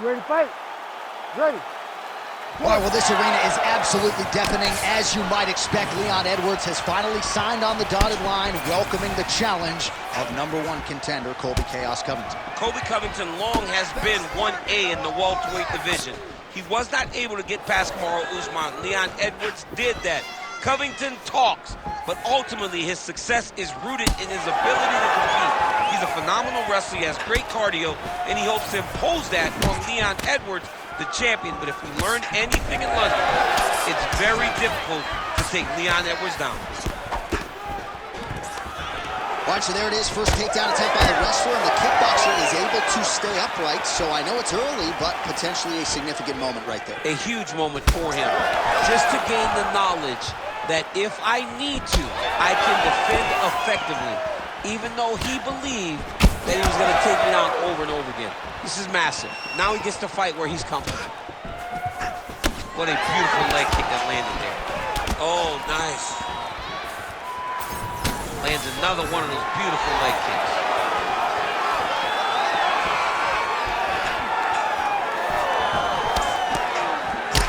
You ready to fight? Ready. All right, well, this arena is absolutely deafening. As you might expect, Leon Edwards has finally signed on the dotted line, welcoming the challenge of #1 contender, Colby Chaos Covington. Colby Covington long has been 1A in the welterweight division. He was not able to get past Kamaru Usman. Leon Edwards did that. Covington talks, but ultimately his success is rooted in his ability to compete. He's a phenomenal wrestler, he has great cardio, and he hopes to impose that on Leon Edwards, the champion. But if we learned anything in London, it's very difficult to take Leon Edwards down. All right, so there it is, first takedown attempt by the wrestler, and the kickboxer is able to stay upright, so I know it's early, but potentially a significant moment right there. A huge moment for him, just to gain the knowledge that if I need to, I can defend effectively, even though he believed that he was going to take me down over and over again. This is massive. Now he gets to fight where he's comfortable. What a beautiful leg kick that landed there. Oh, nice. Lands another one of those beautiful leg kicks.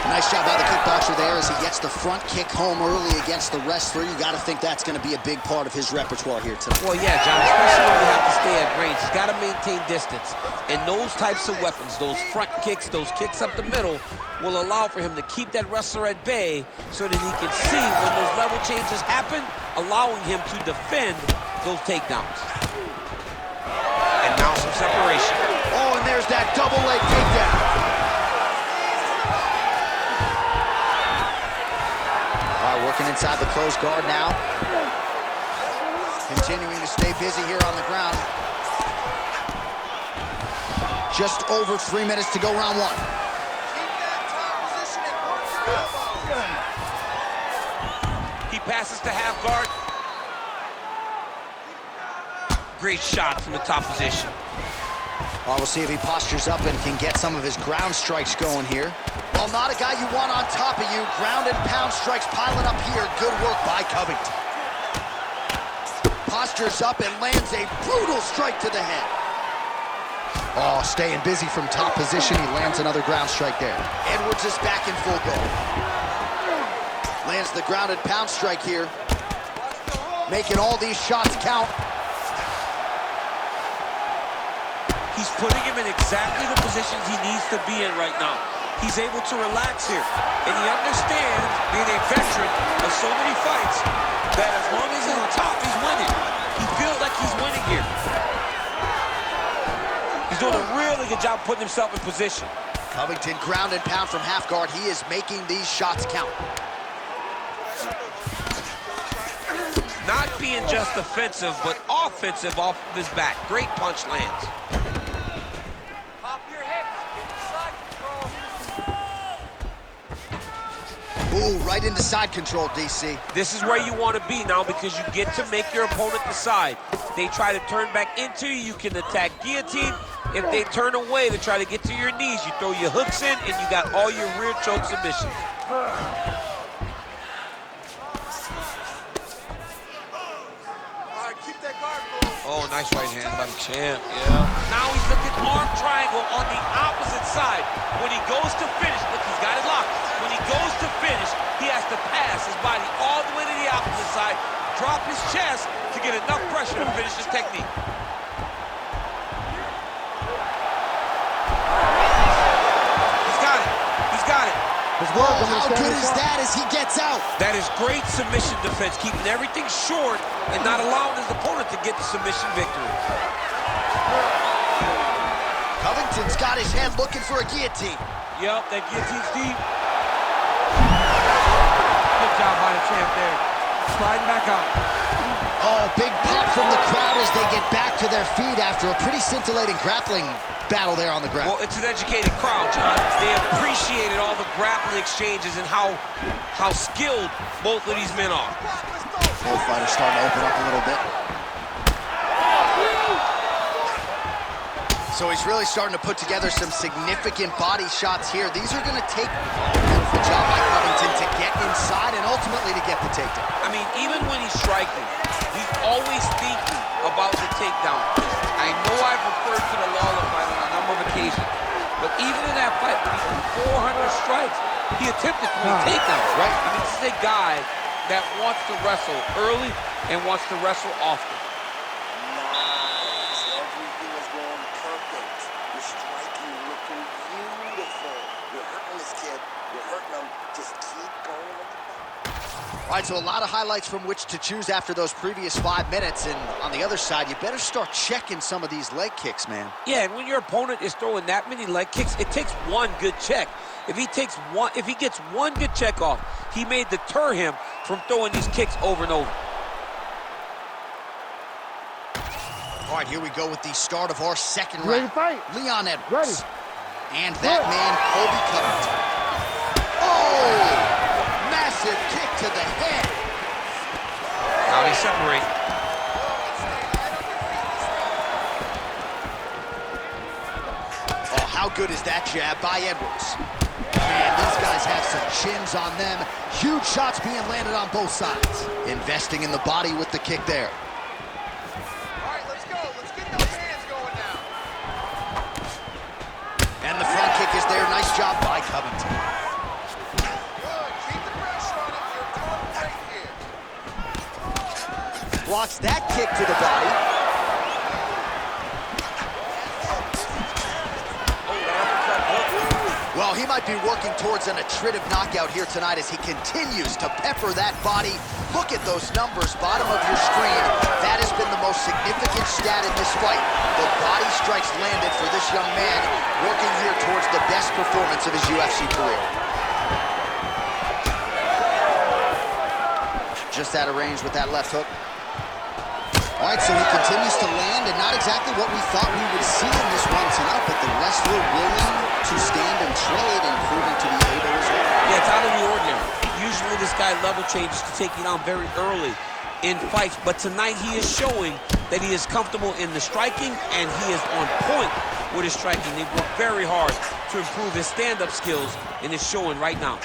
Nice job by the kickboxer there as he gets the front kick home early against the wrestler. You got to think that's going to be a big part of his repertoire here tonight. Well, yeah, John, especially when you have to stay at range. He's got to maintain distance. And those types of weapons, those front kicks, those kicks up the middle, will allow for him to keep that wrestler at bay so that he can see when those level changes happen, allowing him to defend those takedowns. And now some separation. Oh, and there's that double leg takedown. Working inside the closed guard now. Continuing to stay busy here on the ground. Just over 3 minutes to go, round one. He passes to half guard. Great shot from the top position. Well, we'll see if he postures up and can get some of his ground strikes going here. Well, not a guy you want on top of you. Ground and pound strikes piling up here. Good work by Covington. Postures up and lands a brutal strike to the head. Oh, staying busy from top position. He lands another ground strike there. Edwards is back in full go. Lands the ground and pound strike here. Making all these shots count. He's putting him in exactly the positions he needs to be in right now. He's able to relax here, and he understands, being a veteran of so many fights, that as long as he's on top, he's winning. He feels like he's winning here. He's doing a really good job putting himself in position. Covington ground and pound from half guard. He is making these shots count. Not being just defensive, but offensive off of his back. Great punch lands. Ooh, right into side control, DC. This is where you want to be now because you get to make your opponent decide. They try to turn back into you, you can attack guillotine. If they turn away to try to get to your knees, you throw your hooks in and you got all your rear choke submissions. Oh, nice right hand by the champ, yeah. Now he's looking arm triangle on the opposite side. When he goes to finish, look, he's got it locked. When he goes to finish, he has to pass his body all the way to the opposite side, drop his chest to get enough pressure to finish his technique. He's got it. He's got it. Oh, how good is that as he gets out? That is great submission defense, keeping everything short and not allowing his opponent to get the submission victory. Covington's got his hand looking for a guillotine. Yep, that guillotine's deep. Good job by the champ there. Sliding back out. Oh, big pop from the crowd as they get back to their feet after a pretty scintillating grappling battle there on the ground. Well, it's an educated crowd, John. They appreciated all the grappling exchanges and how skilled both of these men are. Both fighters starting to open up a little bit. So he's really starting to put together some significant body shots here. These are going to take a beautiful job by Covington to get inside and ultimately to get the takedown. I mean, even when he's striking, he's always thinking about the takedown. I know I've referred to the Lawler fight on a number of occasions, but even 400 strikes. He attempted 3 takedowns, right? I mean, this is a guy that wants to wrestle early and wants to wrestle often. Nice. Everything is going perfect. You're striking, looking beautiful. You're hurting this kid. You're hurting him. Just keep going with the ball. All right, so a lot of highlights from which to choose after those previous 5 minutes. And on the other side, you better start checking some of these leg kicks, man. Yeah, and when your opponent is throwing that many leg kicks, it takes one good check. If he gets one good check off, he may deter him from throwing these kicks over and over. All right, here we go with the start of our second Ready round. to fight? Leon Edwards. Ready. And that man, Colby Covington. Oh! Massive kick to the head. Now they separate. Oh, how good is that jab by Edwards? Man, these guys have some chins on them. Huge shots being landed on both sides. Investing in the body with the kick there. All right, let's go. Let's get those hands going now. And the front kick is there. Nice job by Covington. Good. Keep the pressure on him. You're doing great here. Blocks that kick to the body. Well, he might be working towards an attritive knockout here tonight as he continues to pepper that body. Look at those numbers, bottom of your screen. That has been the most significant stat in this fight. The body strikes landed for this young man, working here towards the best performance of his UFC career. Just out of range with that left hook. All right, so he continues to land, and not exactly what we thought we would see in this one tonight, but the wrestler willing to stand and trade and proving to be able as well. Yeah, it's out of the ordinary. Usually this guy level changes to take you down very early in fights, but tonight he is showing that he is comfortable in the striking, and he is on point with his striking. They've worked very hard to improve his stand-up skills, and it's showing right now.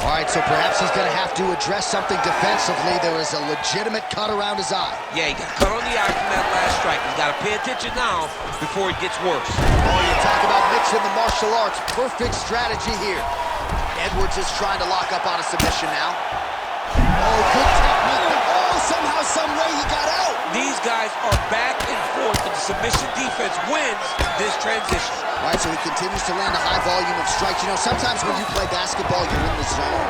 All right, so perhaps he's going to have to address something defensively. There is a legitimate cut around his eye. Yeah, he got cut on the eye from that last strike. He's got to pay attention now before it gets worse. Oh, you talk about mixing the martial arts. Perfect strategy here. Edwards is trying to lock up on a submission now. Oh, good technique. Oh, somehow, some way he got out. These guys are back and forth, and the submission defense wins this transition. All right, so he continues to land a high volume of strikes. You know, sometimes when you play basketball, you're in the zone.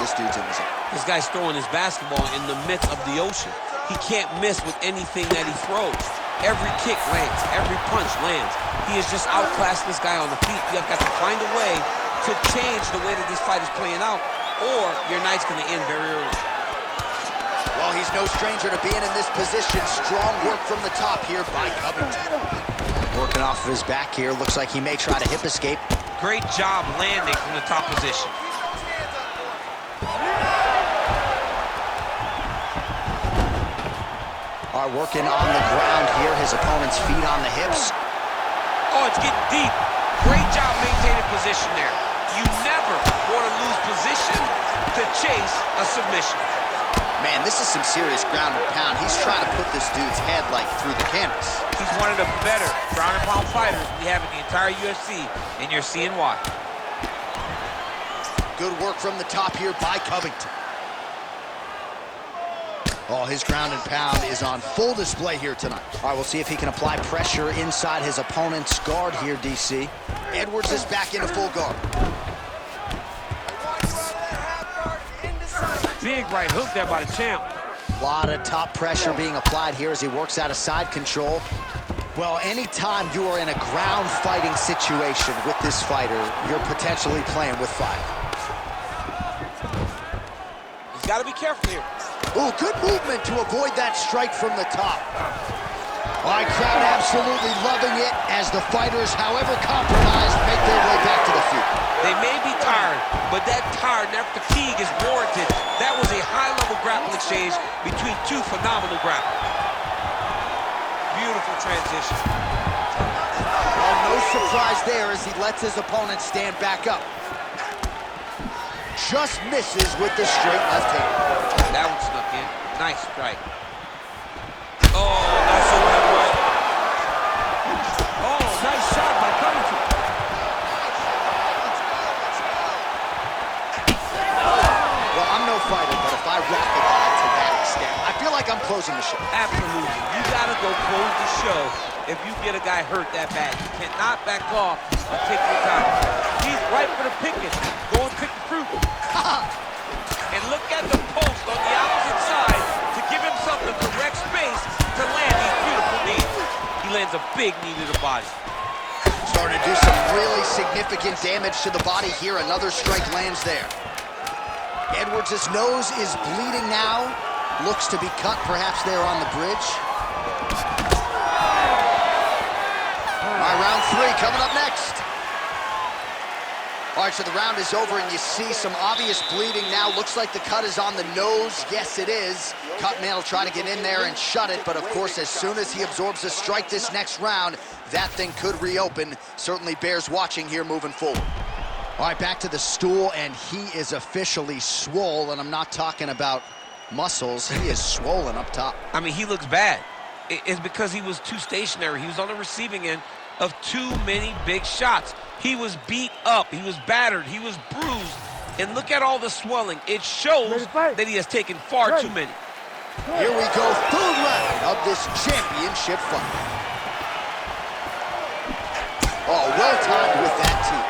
This dude's in the zone. This guy's throwing his basketball in the midst of the ocean. He can't miss with anything that he throws. Every kick lands. Every punch lands. He has just outclassed this guy on the feet. You've got to find a way to change the way that this fight is playing out, or your night's going to end very early. Well, he's no stranger to being in this position. Strong work from the top here by Covington. Working off of his back here. Looks like he may try to hip escape. Great job landing from the top position. All right, working on the ground here. His opponent's feet on the hips. Oh, it's getting deep. Great job maintaining position there. You never want to lose position to chase a submission. Man, this is some serious ground and pound. He's trying to put this dude's head, like, through the canvas. He's one of the better ground and pound fighters we have in the entire UFC, and you're seeing why. Good work from the top here by Covington. Oh, his ground and pound is on full display here tonight. All right, we'll see if he can apply pressure inside his opponent's guard here, DC. Edwards is back into full guard. Big right hook there by the champ. A lot of top pressure being applied here as he works out of side control. Well, anytime you are in a ground fighting situation with this fighter, you're potentially playing with fire. He's got to be careful here. Ooh, good movement to avoid that strike from the top. All right, crowd absolutely loving it as the fighters, however compromised, make their way back to the feet. They may be tired, but that tired and that fatigue is warranted. That was a high-level grappling exchange between two phenomenal grapplers. Beautiful transition. Well, no surprise there as he lets his opponent stand back up. Just misses with the straight left hand. That one snuck in. Nice strike. Oh, nice overhead right. Oh, nice submission. Absolutely. You gotta go close the show if you get a guy hurt that bad. You cannot back off and take your time. He's right for the picking. Go and pick the fruit. And look at the post on the opposite side to give himself the direct space to land these beautiful knees. He lands a big knee to the body. Starting to do some really significant damage to the body here. Another strike lands there. Edwards' nose is bleeding now. Looks to be cut, perhaps there on the bridge. All right, round 3 coming up next. All right, so the round is over, and you see some obvious bleeding now. Looks like the cut is on the nose. Yes, it is. Cutman will try to get in there and shut it, but of course, as soon as he absorbs a strike this next round, that thing could reopen. Certainly bears watching here moving forward. All right, back to the stool, and he is officially swole, and I'm not talking about muscles. He is swollen up top. I mean, he looks bad. It's because he was too stationary. He was on the receiving end of too many big shots. He was beat up. He was battered. He was bruised. And look at all the swelling. It shows that he has taken far too many. Here we go, 3rd round of this championship fight. Oh, well timed with that team.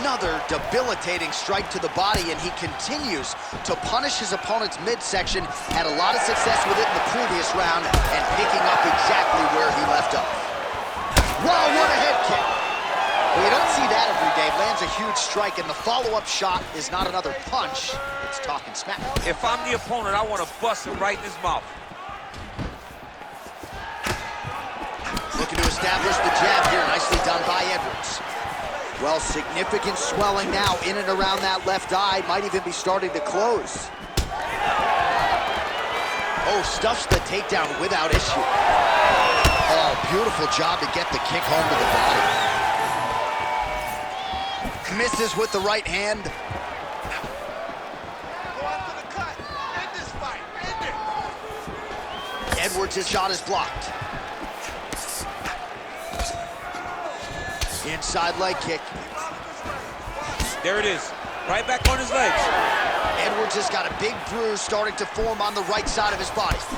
Another debilitating strike to the body, and he continues to punish his opponent's midsection. Had a lot of success with it in the previous round and picking up exactly where he left off. Wow, what a head kick. Well, you don't see that every day. Lands a huge strike, and the follow-up shot is not another punch. It's talking smack. If I'm the opponent, I want to bust him right in his mouth. Looking to establish the jab here. Nicely done by Edwards. Well, significant swelling now in and around that left eye. Might even be starting to close. Oh, stuffs the takedown without issue. Oh, beautiful job to get the kick home to the body. Misses with the right hand. Go after the cut. End this fight. End it. Edwards' shot is blocked. Inside leg kick. There it is. Right back on his legs. Edwards has got a big bruise starting to form on the right side of his body. Nice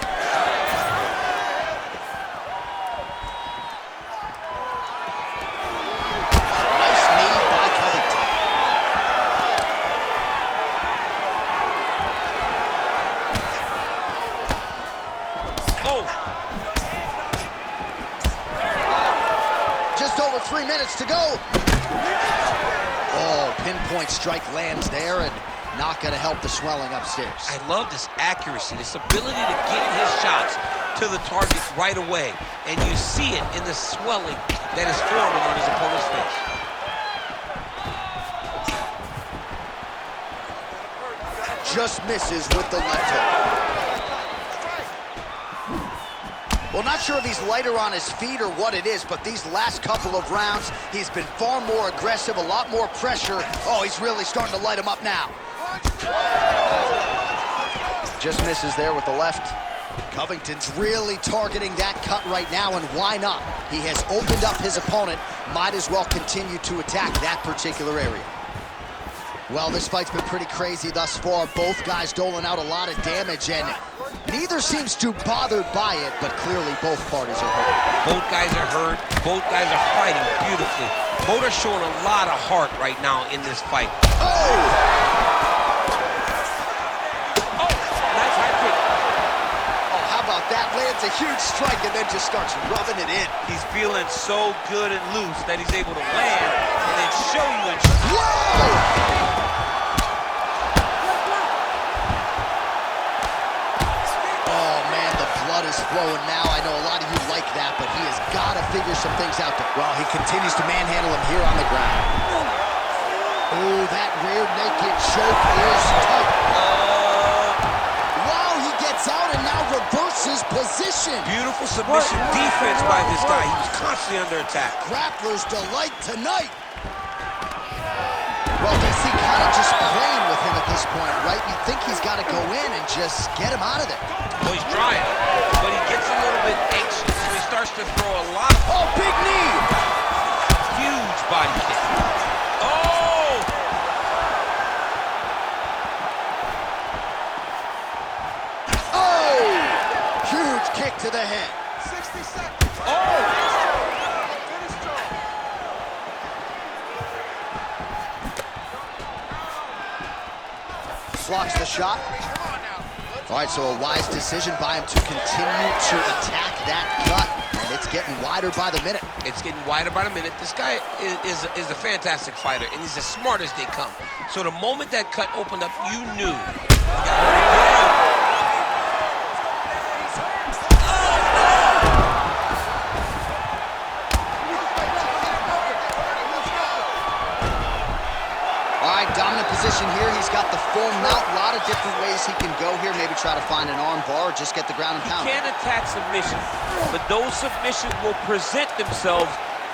knee by Covington. Oh! Just over 3 minutes to go. Oh, pinpoint strike lands there, and not going to help the swelling upstairs. I love this accuracy, this ability to get his shots to the target right away. And you see it in the swelling that is forming on his opponent's face. Just misses with the left hook. Well, not sure if he's lighter on his feet or what it is, but these last couple of rounds, he's been far more aggressive, a lot more pressure. Oh, he's really starting to light him up now. Just misses there with the left. Covington's really targeting that cut right now, and why not? He has opened up his opponent. Might as well continue to attack that particular area. Well, this fight's been pretty crazy thus far. Both guys doling out a lot of damage, and neither seems too bothered by it, but clearly both parties are hurt. Both guys are hurt. Both guys are fighting beautifully. Both are showing a lot of heart right now in this fight. Oh! Oh, nice high kick. Oh, how about that? Lands a huge strike and then just starts rubbing it in. He's feeling so good and loose that he's able to land and then show you in. Whoa! Is flowing now. I know a lot of you like that, but he has got to figure some things out. Well, he continues to manhandle him here on the ground. Oh, that rear naked choke is tight. Wow, he gets out and now reverses position. Beautiful submission defense by this guy. He was constantly under attack. Grappler's delight tonight. Well, DC kind of just playing with him at this point, right? You think he's got to go in and just get him out of there. Well, he's trying, but he gets a little bit anxious, so he starts to throw a lot of... Oh, big knee! Huge body kick. Oh! Oh! Huge kick to the head. 60 seconds. Oh! Blocks the shot. All right, so a wise decision by him to continue to attack that cut. And it's getting wider by the minute. It's getting wider by the minute. This guy is a fantastic fighter, and he's as smart as they come. So the moment that cut opened up, you knew. Dominant position here. He's got the full mount. A lot of different ways he can go here. Maybe try to find an arm bar or just get the ground and pound. He can't attack submission, but those submissions will present themselves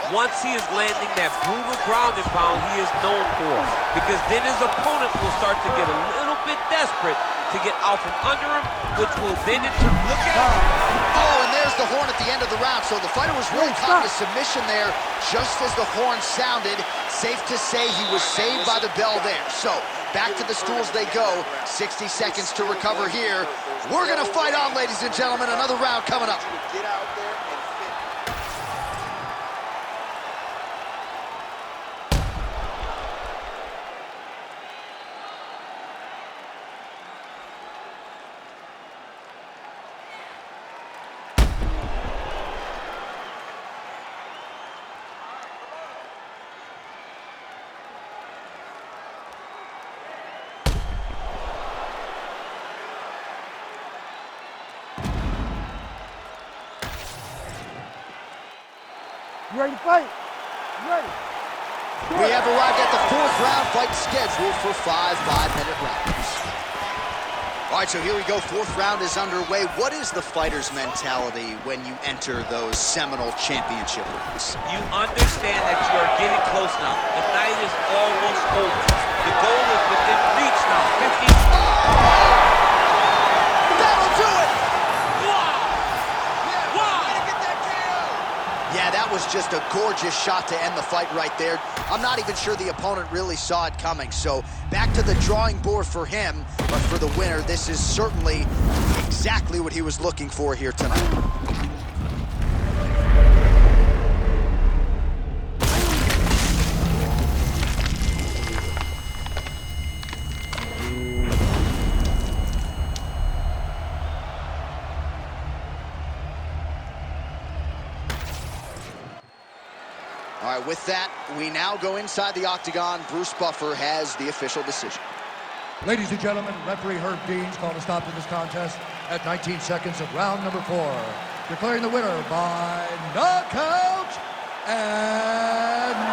once he is landing that brutal ground and pound he is known for. Because then his opponent will start to get a little bit desperate to get out from under him, which will then look at him. Oh, and there's the horn at the end of the round. So the fighter was really caught in a submission there just as the horn sounded. Safe to say he was saved by the bell there. So back to the stools they go. 60 seconds to recover here. We're going to fight on, ladies and gentlemen. Another round coming up. Get out there and fit. You ready to fight? You ready? We have arrived at the fourth round fight scheduled for 5 5-minute rounds. All right, so here we go. Fourth round is underway. What is the fighter's mentality when you enter those seminal championship rounds? You understand that you are getting close now. The night is almost over. The goal is within reach now. 50. That'll do it! Wow! Wow! Yeah, that was just a gorgeous shot to end the fight right there. I'm not even sure the opponent really saw it coming. So back to the drawing board for him, but for the winner, this is certainly exactly what he was looking for here tonight. All right, with that, we now go inside the octagon. Bruce Buffer has the official decision. Ladies and gentlemen, referee Herb Deans called a stop to this contest at 19 seconds of round number 4, declaring the winner by knockout and